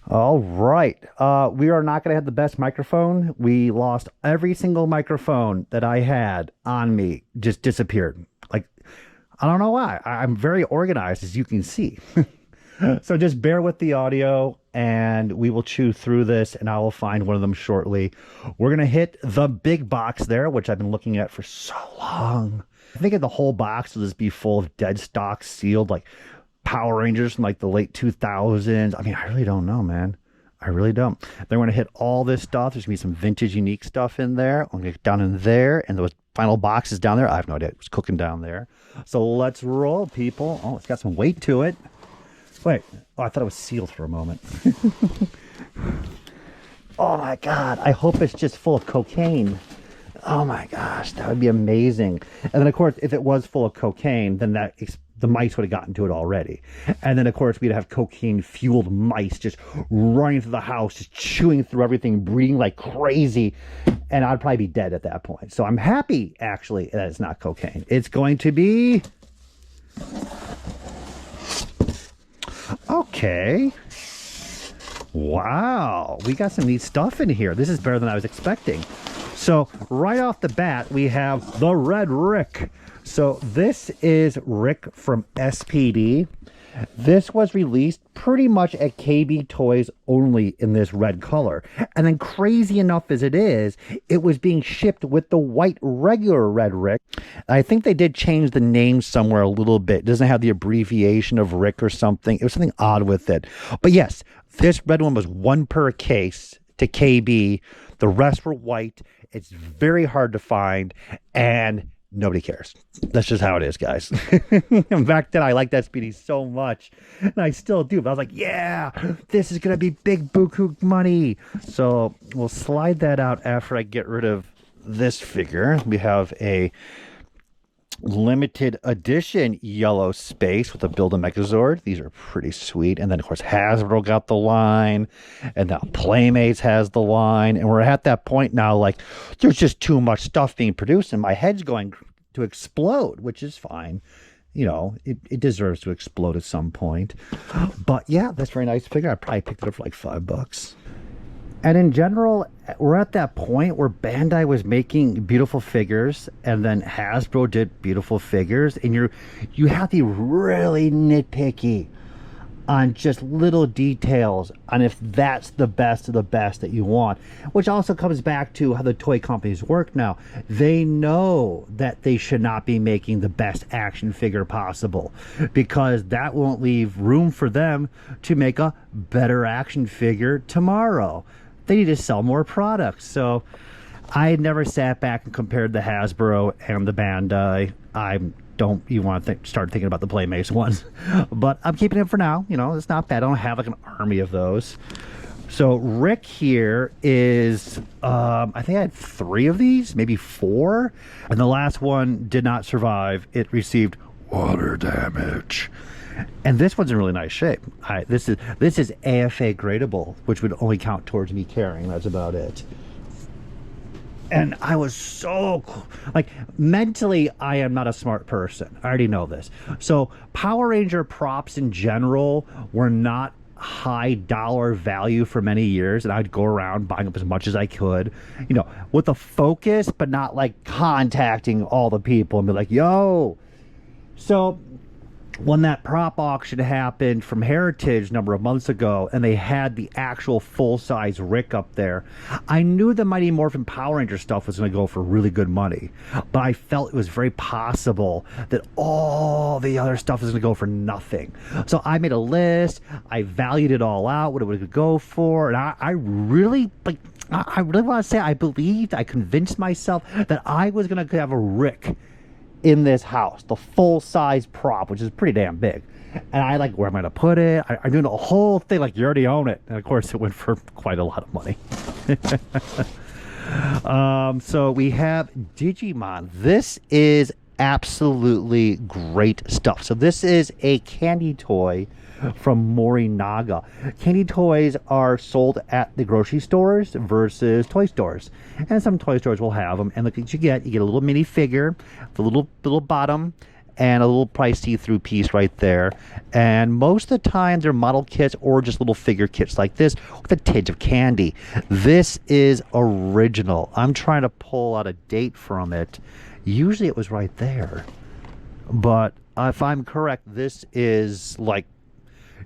All right. We are not going to have the best microphone. We lost every single microphone that I had on me, just disappeared. Like, I don't know why. I'm very organized, as you can see. So just bear with the audio and we will chew through this and I will find one of them shortly. We're going to hit the big box there, which I've been looking at for so long. I think the whole box will just be full of dead stock sealed, like Power Rangers from like the late 2000s. I mean, I really don't know, man. I really don't. Then we're going to hit all this stuff. There's going to be some vintage unique stuff in there. I'm going to get down in there and those final boxes down there. I have no idea. It was cooking down there. So let's roll, people. Oh, it's got some weight to it. Wait, oh, I thought it was sealed for a moment. Oh my God, I hope it's just full of cocaine. Oh my gosh, that would be amazing. And then of course, if it was full of cocaine, then the mice would have gotten to it already. And then of course, we'd have cocaine-fueled mice just running through the house, just chewing through everything, breeding like crazy. And I'd probably be dead at that point. So I'm happy, actually, that it's not cocaine. It's going to be... Okay. Wow. We got some neat stuff in here. This is better than I was expecting. So right off the bat, we have the Red Rick. So this is Rick from SPD. This was released pretty much at KB Toys only in this red color. And then crazy enough as it is, it was being shipped with the white regular Red Rick. I think they did change the name somewhere a little bit. It doesn't have the abbreviation of Rick or something. It was something odd with it. But yes, this red one was one per case to KB. The rest were white. It's very hard to find. And nobody cares. That's just how it is, guys. Back then, I liked SPD so much, and I still do. But I was like, yeah, this is going to be big buku money. So we'll slide that out after I get rid of this figure. We have a limited edition yellow space with a Build-A-Megazord. These are pretty sweet. And then, of course, Hasbro got the line, and now Playmates has the line. And we're at that point now, like, there's just too much stuff being produced, and my head's going to explode, which is fine. You know, it deserves to explode at some point. But yeah, that's a very nice figure. I probably picked it up for like $5. And in general, we're at that point where Bandai was making beautiful figures, and then Hasbro did beautiful figures, and you have to be really nitpicky on just little details on if that's the best of the best that you want, which also comes back to how the toy companies work now. They know that they should not be making the best action figure possible, because that won't leave room for them to make a better action figure tomorrow. They need to sell more products. So I never sat back and compared the Hasbro and the Bandai. I don't even want to start thinking about the Playmates ones, but I'm keeping it for now. You know, it's not bad. I don't have like an army of those. So Rick here is, I think I had 3 of these, maybe 4, and the last one did not survive. It received water damage. And this one's in really nice shape. This is AFA gradable, which would only count towards me carrying. That's about it. And I was so, like, mentally, I am not a smart person. I already know this. So Power Ranger props in general were not high dollar value for many years, and I'd go around buying up as much as I could, you know, with a focus, but not like contacting all the people and be like, yo. So when that prop auction happened from Heritage a number of months ago, and they had the actual full-size Rick up there, I knew the Mighty Morphin Power Ranger stuff was going to go for really good money, but I felt it was very possible that all the other stuff was going to go for nothing. So I made a list, I valued it all out, what it would go for, and I really, like, I really want to say I convinced myself that I was going to have a Rick in this house, the full-size prop, which is pretty damn big. And I like, where am I gonna put it? I'm doing the whole thing like you already own it. And of course it went for quite a lot of money. So we have Digimon. This is absolutely great stuff. So this is a candy toy from Morinaga. Candy toys are sold at the grocery stores versus toy stores, and some toy stores will have them. And look what you get a little mini figure, the little bottom, and a little price see-through piece right there. And most of the time they're model kits or just little figure kits like this with a tinge of candy. This is original. I'm trying to pull out a date from it. Usually it was right there, but if I'm correct, this is like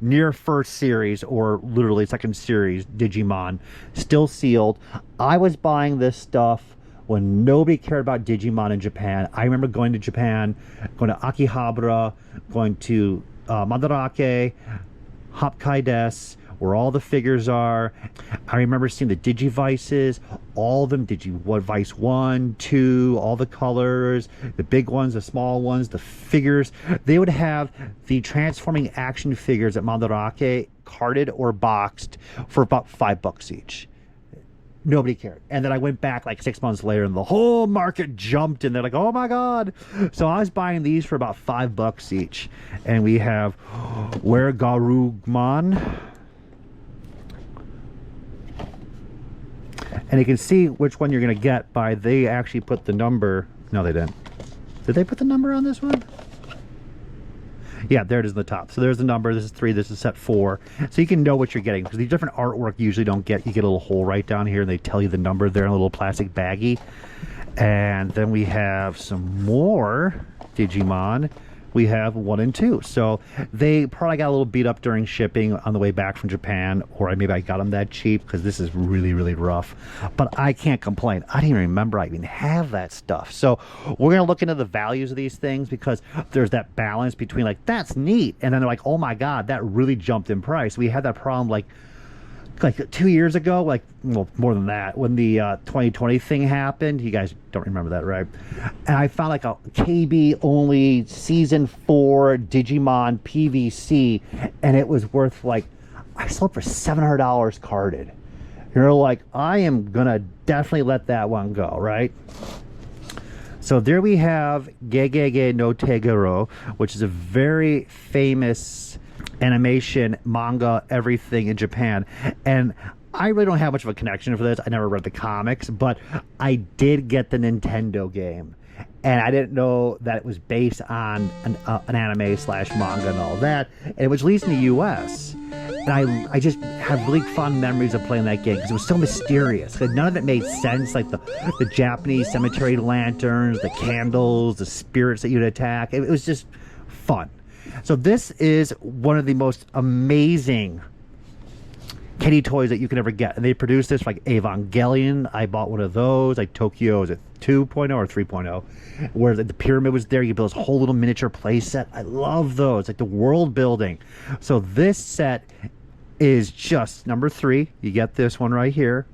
near first series or literally second series Digimon, still sealed. I was buying this stuff when nobody cared about Digimon in Japan. I remember going to Japan, going to Akihabara, going to Madarake, Hokkaido, where all the figures are. I remember seeing the Digivices, all of them, Digivice 1, 2, all the colors, the big ones, the small ones, the figures. They would have the transforming action figures at Madarake carded or boxed for about $5 each. Nobody cared. And then I went back like 6 months later and the whole market jumped and they're like, oh my God. So I was buying these for about $5 each. And we have Where Garugman. And you can see which one you're going to get by they actually put the number. No, they didn't. Did they put the number on this one? Yeah, there it is in the top. So there's the number. This is 3. This is set 4. So you can know what you're getting. Because these different artwork you usually don't get. You get a little hole right down here. And they tell you the number there in a little plastic baggie. And then we have some more Digimon. We have 1 and 2. So they probably got a little beat up during shipping on the way back from Japan, or maybe I got them that cheap because this is really, really rough. But I can't complain. I didn't even remember I even have that stuff. So we're going to look into the values of these things because there's that balance between like, that's neat. And then they're like, oh my God, that really jumped in price. We had that problem like 2 years ago, like, well, more than that, when the 2020 thing happened. You guys don't remember that, right? And I found like a KB only season 4 Digimon PVC, and it was worth like, I sold for $700 carded. You're like, I am gonna definitely let that one go, right? So there we have Gegege no Tegero, which is a very famous animation, manga, everything in Japan. And I really don't have much of a connection for this. I never read the comics, but I did get the Nintendo game. And I didn't know that it was based on an anime slash manga and all that. And it was released in the US. And I just have really fond memories of playing that game because it was so mysterious. None of it made sense, like the Japanese cemetery lanterns, the candles, the spirits that you'd attack. It was just fun. So this is one of the most amazing kitty toys that you can ever get. And they produced this for like Evangelion. I bought one of those. Like Tokyo, is it 2.0 or 3.0? Where the pyramid was there. You build this whole little miniature play set. I love those. Like the world building. So this set is just number 3. You get this one right here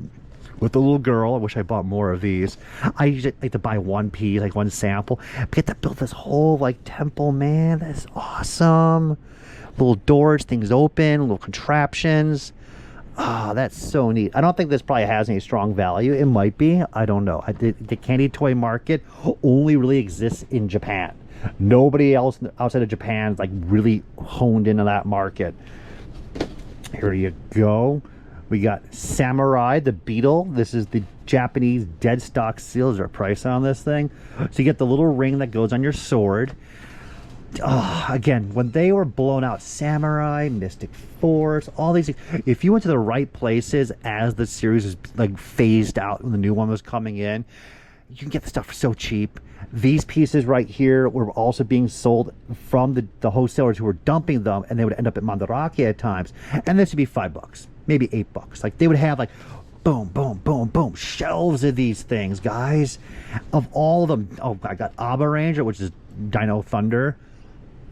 with the little girl. I wish I bought more of these. I usually like to buy one piece, like one sample. But get to build this whole like temple, man. That's awesome. Little doors, things open, little contraptions. Ah, oh, that's so neat. I don't think this probably has any strong value. It might be. I don't know. The candy toy market only really exists in Japan. Nobody else outside of Japan is like really honed into that market. Here you go. We got Samurai, the beetle. This is the Japanese dead stock seal. Is there a price on this thing? So you get the little ring that goes on your sword. Oh, again, when they were blown out, Samurai, Mystic Force, all these things. If you went to the right places as the series was like phased out when the new one was coming in, you can get the stuff for so cheap. These pieces right here were also being sold from the wholesalers who were dumping them, and they would end up at Mandarake at times. And this would be $5, maybe $8. Like they would have like boom, boom, boom, boom, shelves of these things, guys. Of all of them, oh, I got Aba Ranger, which is Dino Thunder.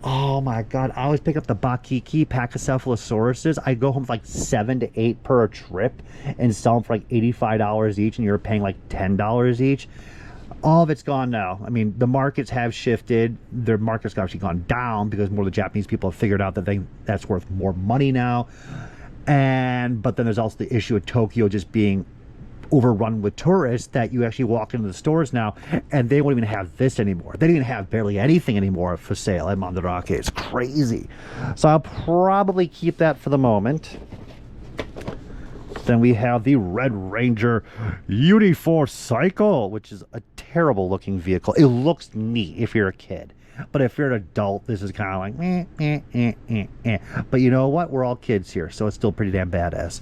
Oh my God, I always pick up the Bakiki Pachycephalosauruses. I go home with like 7 to 8 per trip and sell them for like $85 each, and you're paying like $10 each. All of it's gone now. I mean, the markets have shifted. Their market's actually gone down because more of the Japanese people have figured out that that's worth more money now. But then there's also the issue of Tokyo just being overrun with tourists, that you actually walk into the stores now and they won't even have this anymore. They don't even have barely anything anymore for sale at Mandarake. It's crazy. So I'll probably keep that for the moment. Then we have the Red Ranger Uniforce Cycle, which is a terrible looking vehicle. It looks neat if you're a kid. But if you're an adult, this is kind of like, But you know what? We're all kids here, so it's still pretty damn badass.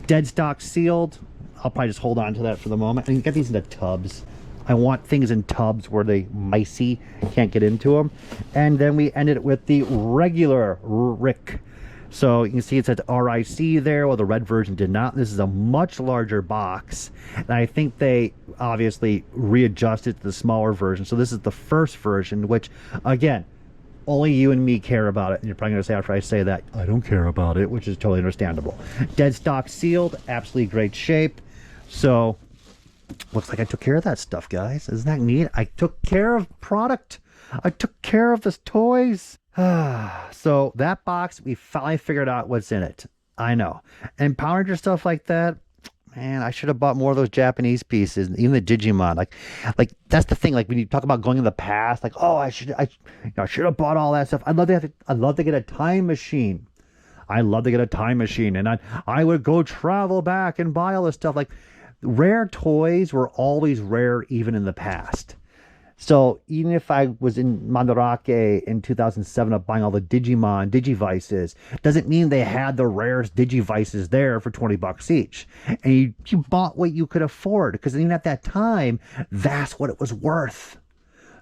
Dead stock sealed. I'll probably just hold on to that for the moment. And you get these into tubs. I want things in tubs where they micey can't get into them. And then we ended it with the regular Rick. So you can see it says RIC there, well the red version did not. This is a much larger box. And I think they obviously readjusted to the smaller version. So this is the first version, which again, only you and me care about it. And you're probably gonna say after I say that, I don't care about it, which is totally understandable. Dead stock sealed, absolutely great shape. So looks like I took care of that stuff, guys. Isn't that neat? I took care of product. I took care of the toys. So that box, we finally figured out what's in it. I know. And Power Ranger stuff like that, man, I should have bought more of those Japanese pieces, even the Digimon. Like that's the thing. Like when you talk about going in the past, like, oh, I should have bought all that stuff. I'd love to get a time machine. I love to get a time machine, and I would go travel back and buy all this stuff. Like rare toys were always rare, even in the past. So even if I was in Mandarake in 2007 up buying all the Digimon Digivices, doesn't mean they had the rarest Digivices there for 20 bucks each. And you bought what you could afford, because even at that time, that's what it was worth.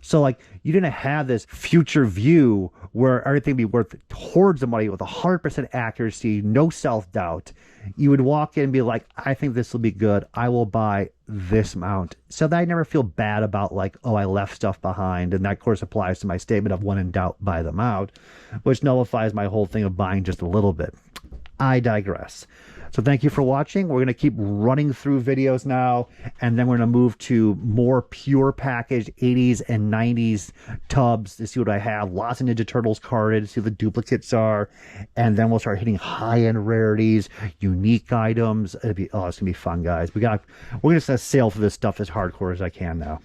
So like you didn't have this future view where everything would be worth towards the money with 100% accuracy, no self-doubt. You would walk in and be like, I think this will be good. I will buy this amount. So that I never feel bad about like, oh, I left stuff behind. And that of course applies to my statement of when in doubt, buy them out, which nullifies my whole thing of buying just a little bit. I digress. So thank you for watching. We're going to keep running through videos now, and then we're going to move to more pure package 80s and 90s tubs to see what I have. Lots of Ninja Turtles carded, see what the duplicates are, and then we'll start hitting high-end rarities, unique items. It's going to be fun, guys. We're going to sail through this stuff as hardcore as I can now.